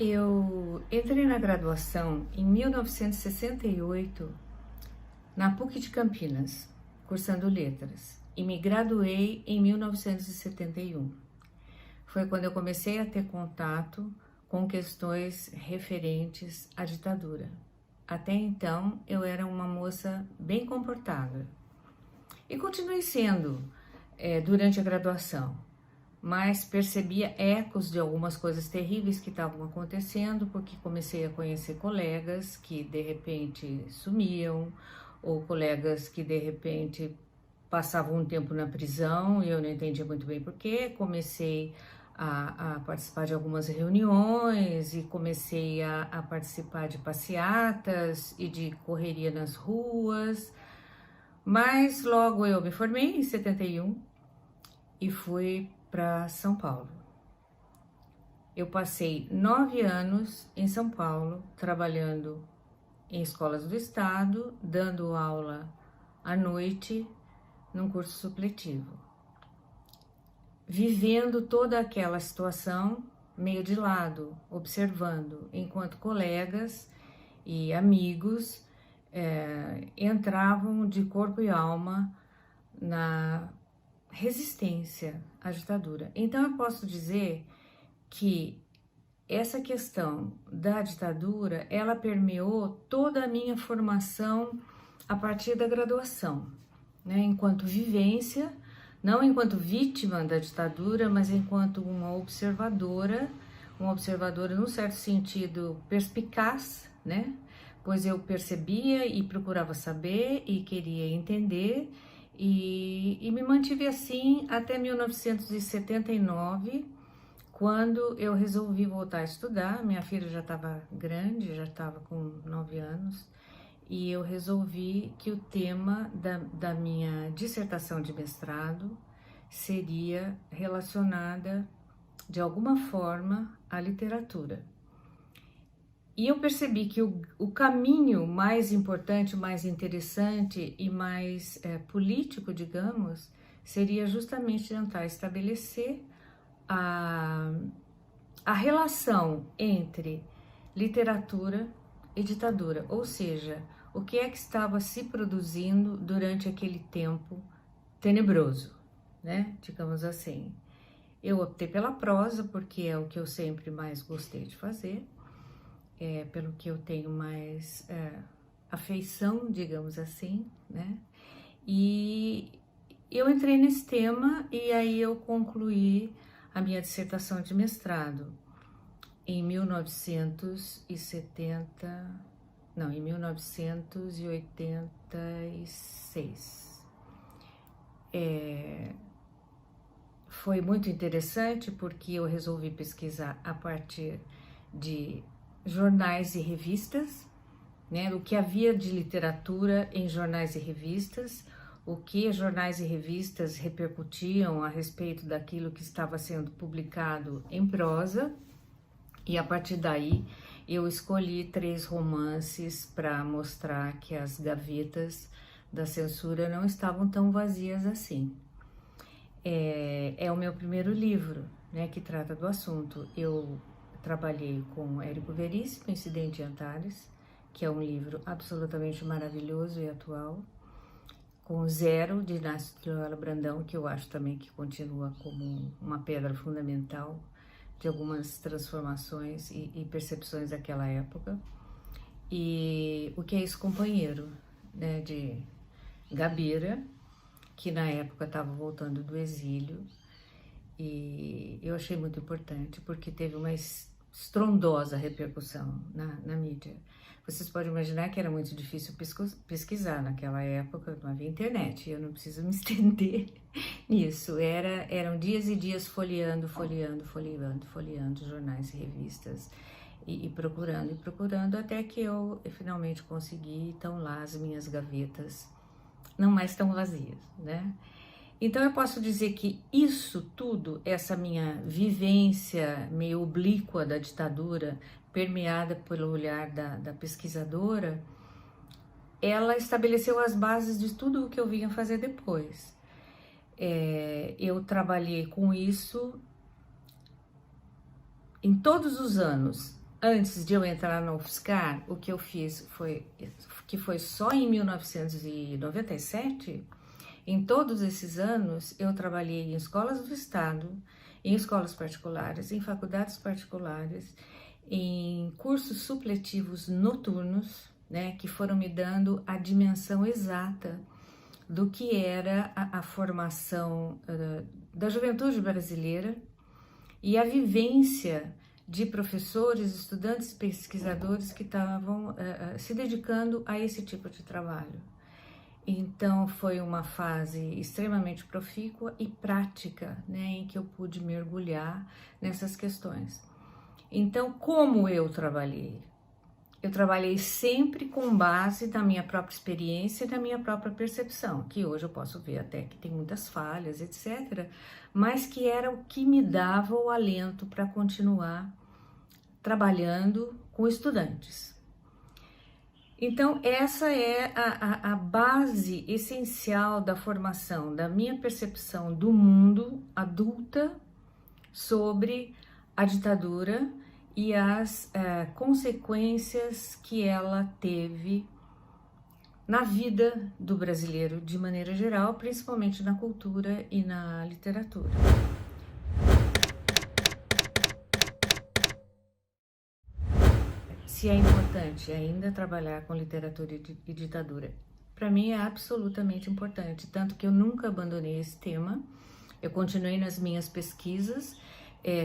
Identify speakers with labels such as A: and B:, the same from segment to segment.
A: Eu entrei na graduação em 1968 na PUC de Campinas, cursando letras, e me graduei em 1971. Foi quando eu comecei a ter contato com questões referentes à ditadura. Até então, eu era uma moça bem comportada. E continuei sendo durante a graduação, mas percebia ecos de algumas coisas terríveis que estavam acontecendo, porque comecei a conhecer colegas que de repente sumiam, ou colegas que de repente passavam um tempo na prisão e eu não entendia muito bem porquê. Comecei a participar de algumas reuniões e comecei a participar de passeatas e de correria nas ruas, mas logo eu me formei em 71 e fui para São Paulo. Eu passei 9 anos em São Paulo, trabalhando em escolas do estado, dando aula à noite num curso supletivo, vivendo toda aquela situação meio de lado, observando, enquanto colegas e amigos entravam de corpo e alma na resistência à ditadura. Então eu posso dizer que essa questão da ditadura, ela permeou toda a minha formação a partir da graduação, né? Enquanto vivência, não enquanto vítima da ditadura, mas enquanto uma observadora num certo sentido perspicaz, né? Pois eu percebia e procurava saber e queria entender, e me mantive assim até 1979, quando eu resolvi voltar a estudar. Minha filha já estava grande, já estava com 9 anos, e eu resolvi que o tema da minha dissertação de mestrado seria relacionada de alguma forma à literatura. E eu percebi que o caminho mais importante, mais interessante e mais político, digamos, seria justamente tentar estabelecer a relação entre literatura e ditadura, ou seja, o que é que estava se produzindo durante aquele tempo tenebroso, né? Digamos assim. Eu optei pela prosa porque é o que eu sempre mais gostei de fazer, pelo que eu tenho mais afeição, digamos assim, né? E eu entrei nesse tema e aí eu concluí a minha dissertação de mestrado em 1986. Foi muito interessante porque eu resolvi pesquisar a partir de jornais e revistas, né? O que havia de literatura em jornais e revistas, o que jornais e revistas repercutiam a respeito daquilo que estava sendo publicado em prosa, e a partir daí eu escolhi 3 romances para mostrar que as gavetas da censura não estavam tão vazias assim. É o meu primeiro livro, né, que trata do assunto. Eu trabalhei com Érico Veríssimo, Incidente em Antares, que é um livro absolutamente maravilhoso e atual, com Zero, de Inácio de Loyola Brandão, que eu acho também que continua como uma pedra fundamental de algumas transformações e percepções daquela época. E O Que é Isso, Companheiro, né, de Gabira, que na época estava voltando do exílio, e eu achei muito importante porque teve uma estrondosa repercussão na mídia. Vocês podem imaginar que era muito difícil pesquisar naquela época, não havia internet, eu não preciso me estender nisso. Eram dias e dias folheando jornais e revistas e procurando, até que eu finalmente consegui. Então lá as minhas gavetas não mais tão vazias, né? Então eu posso dizer que isso tudo, essa minha vivência meio oblíqua da ditadura, permeada pelo olhar da pesquisadora, ela estabeleceu as bases de tudo o que eu vinha fazer depois. Eu trabalhei com isso em todos os anos antes de eu entrar na UFSCar, o que eu fiz foi, que foi só em 1997, em todos esses anos, eu trabalhei em escolas do Estado, em escolas particulares, em faculdades particulares, em cursos supletivos noturnos, né, que foram me dando a dimensão exata do que era a formação da juventude brasileira e a vivência de professores, estudantes, pesquisadores que estavam se dedicando a esse tipo de trabalho. Então foi uma fase extremamente profícua e prática, né, em que eu pude mergulhar nessas questões. Então, como eu trabalhei? Eu trabalhei sempre com base na minha própria experiência e na minha própria percepção, que hoje eu posso ver até que tem muitas falhas, etc., mas que era o que me dava o alento para continuar trabalhando com estudantes. Então, essa é a base essencial da formação, da minha percepção do mundo adulta sobre a ditadura e as consequências que ela teve na vida do brasileiro de maneira geral, principalmente na cultura e na literatura. Se é importante ainda trabalhar com literatura e ditadura, para mim é absolutamente importante, tanto que eu nunca abandonei esse tema, eu continuei nas minhas pesquisas,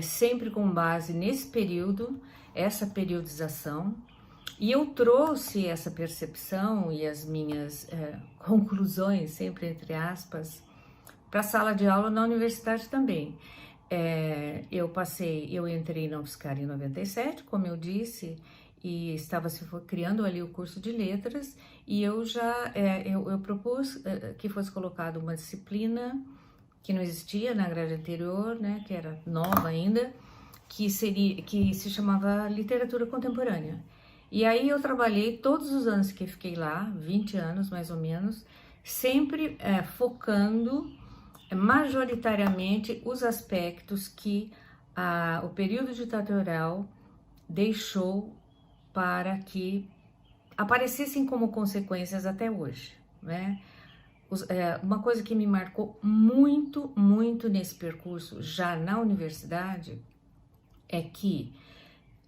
A: sempre com base nesse período, essa periodização, e eu trouxe essa percepção e as minhas conclusões, sempre entre aspas, para a sala de aula na universidade também. Eu entrei na UFSCar em 97, como eu disse, e estava se criando ali o curso de letras, e eu propus que fosse colocada uma disciplina que não existia na grade anterior, né, que era nova ainda, que se chamava literatura contemporânea. E aí eu trabalhei todos os anos que fiquei lá, 20 anos mais ou menos, sempre focando majoritariamente os aspectos que o período ditatorial deixou para que aparecessem como consequências até hoje, né? Uma coisa que me marcou muito, muito nesse percurso, já na universidade, é que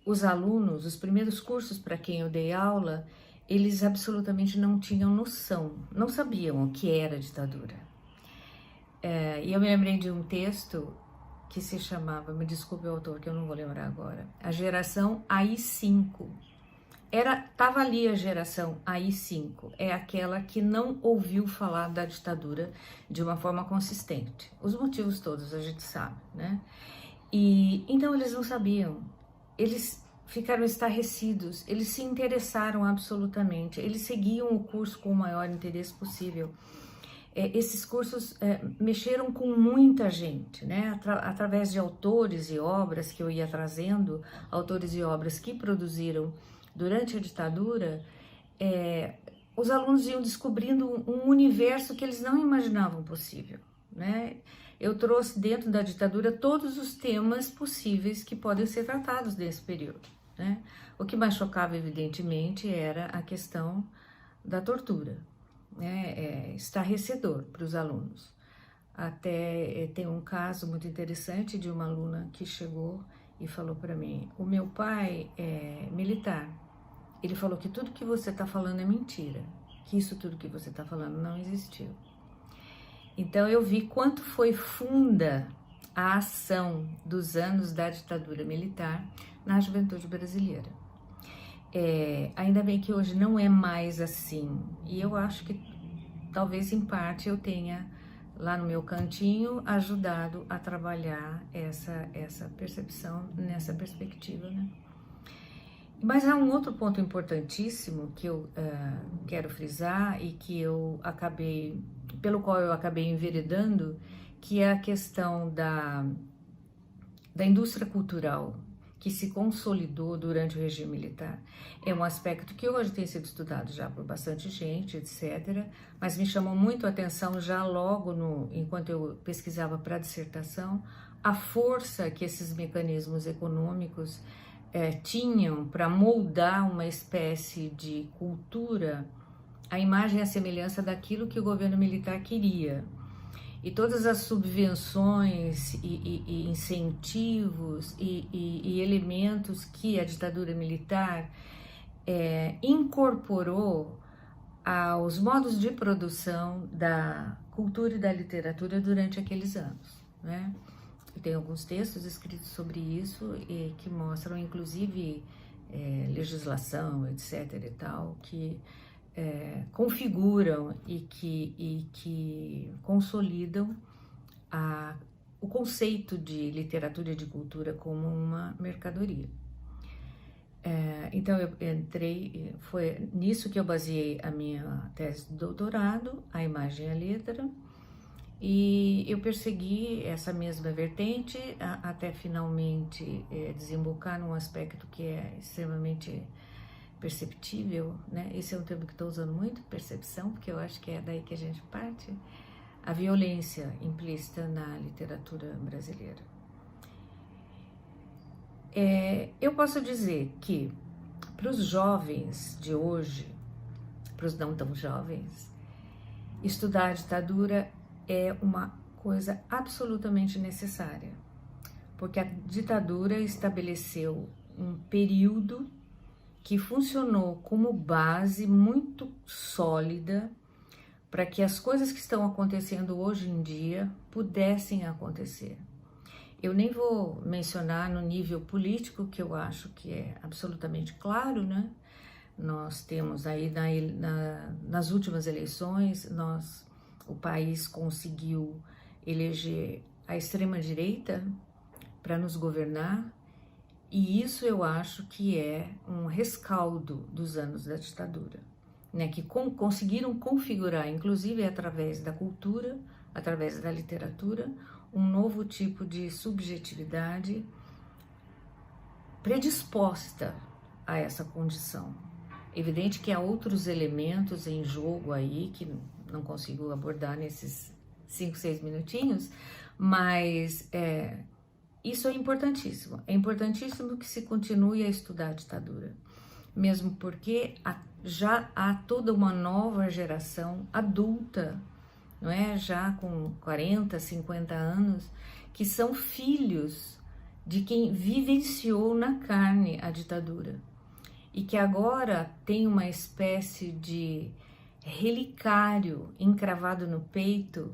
A: os alunos, os primeiros cursos para quem eu dei aula, eles absolutamente não tinham noção, não sabiam o que era ditadura. E eu me lembrei de um texto que se chamava, me desculpe o autor que eu não vou lembrar agora, a geração AI-5. Tava ali a geração AI-5, é aquela que não ouviu falar da ditadura de uma forma consistente. Os motivos todos a gente sabe, né? E então eles não sabiam, eles ficaram estarrecidos, eles se interessaram absolutamente, eles seguiam o curso com o maior interesse possível. Esses cursos mexeram com muita gente, né? Através de autores e obras que eu ia trazendo, autores e obras que produziram durante a ditadura, os alunos iam descobrindo um universo que eles não imaginavam possível, né? Eu trouxe dentro da ditadura todos os temas possíveis que podem ser tratados nesse período, né? O que mais chocava, evidentemente, era a questão da tortura, né? Estarrecedor para os alunos. Até tem um caso muito interessante de uma aluna que chegou e falou para mim: o meu pai é militar, ele falou que tudo que você está falando é mentira, que isso tudo que você está falando não existiu. Então eu vi quanto foi funda a ação dos anos da ditadura militar na juventude brasileira. Ainda bem que hoje não é mais assim, e eu acho que talvez em parte eu tenha lá no meu cantinho ajudado a trabalhar essa percepção nessa perspectiva, né? Mas há um outro ponto importantíssimo que eu quero frisar e que pelo qual eu acabei enveredando, que é a questão da indústria cultural que se consolidou durante o regime militar. É um aspecto que hoje tem sido estudado já por bastante gente, etc., mas me chamou muito a atenção já logo enquanto eu pesquisava para a dissertação, a força que esses mecanismos econômicos tinham para moldar uma espécie de cultura, a imagem e a semelhança daquilo que o governo militar queria. E todas as subvenções e incentivos e elementos que a ditadura militar incorporou aos modos de produção da cultura e da literatura durante aqueles anos, né? Tem alguns textos escritos sobre isso que mostram, inclusive, legislação, etc. e tal, que configuram e que consolidam o conceito de literatura e de cultura como uma mercadoria. Então eu entrei, foi nisso que eu baseei a minha tese de doutorado, a imagem e a letra, e eu persegui essa mesma vertente até finalmente desembocar num aspecto que é extremamente perceptível, né? Esse é um termo que estou usando muito, percepção, porque eu acho que é daí que a gente parte, a violência implícita na literatura brasileira. Eu posso dizer que para os jovens de hoje, para os não tão jovens, estudar a ditadura é uma coisa absolutamente necessária, porque a ditadura estabeleceu um período que funcionou como base muito sólida para que as coisas que estão acontecendo hoje em dia pudessem acontecer. Eu nem vou mencionar no nível político, que eu acho que é absolutamente claro, né? Nós temos aí nas últimas eleições, o país conseguiu eleger a extrema-direita para nos governar, e isso eu acho que é um rescaldo dos anos da ditadura, né? Que conseguiram configurar, inclusive através da cultura, através da literatura, um novo tipo de subjetividade predisposta a essa condição. Evidente que há outros elementos em jogo aí que não consigo abordar nesses 5, 6 minutinhos, mas isso é importantíssimo. É importantíssimo que se continue a estudar a ditadura, mesmo porque já há toda uma nova geração adulta, não é? Já com 40, 50 anos, que são filhos de quem vivenciou na carne a ditadura e que agora tem uma espécie de relicário encravado no peito,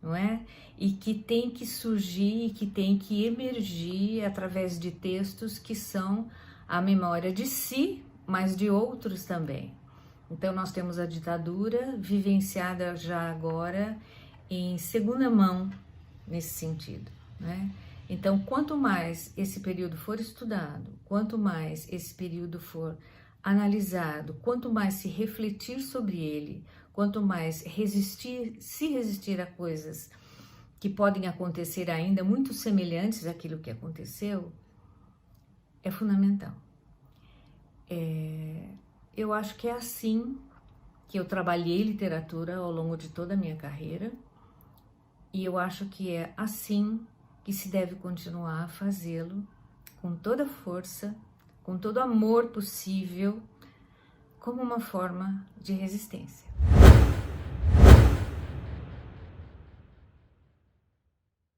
A: não é? E que tem que surgir, que tem que emergir através de textos que são a memória de si, mas de outros também. Então nós temos a ditadura vivenciada já agora em segunda mão nesse sentido, né? Então, quanto mais esse período for estudado, quanto mais esse período for analisado, quanto mais se refletir sobre ele, quanto mais se resistir a coisas que podem acontecer ainda muito semelhantes àquilo que aconteceu, é fundamental. Eu acho que é assim que eu trabalhei literatura ao longo de toda a minha carreira, e eu acho que é assim que se deve continuar a fazê-lo, com toda a força, com todo o amor possível, como uma forma de resistência.